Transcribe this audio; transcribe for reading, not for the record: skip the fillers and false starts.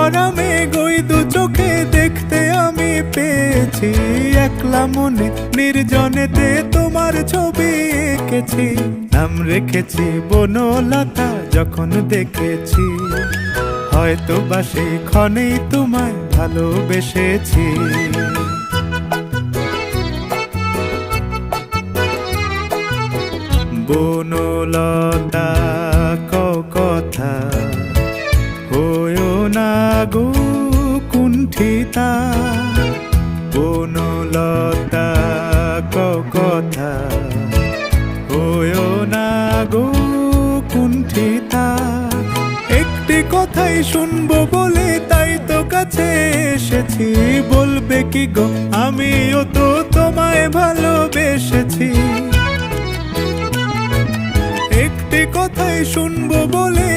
ভরা মেঘ ওই দু চোখে দেখতে আমি পেয়েছি। একলা মনে নির্জনেতে তোমার ছবি এঁকেছি, নাম রেখেছি বনলতা যখন দেখেছি। হয়তো বা সেই ক্ষণেই তোমায় ভালোবেসেছি। বনলতা কথা হয়ো না গো কুণ্ঠিতা, বনলতা কথা হয়ো না গো কুণ্ঠিতা। একটি কথাই শুনবো বলে তাই তো কাছে এসেছি। বলবে কি গো আমিও তো তোমায় ভালোবেসেছি। একটি কথাই শুনবো বলে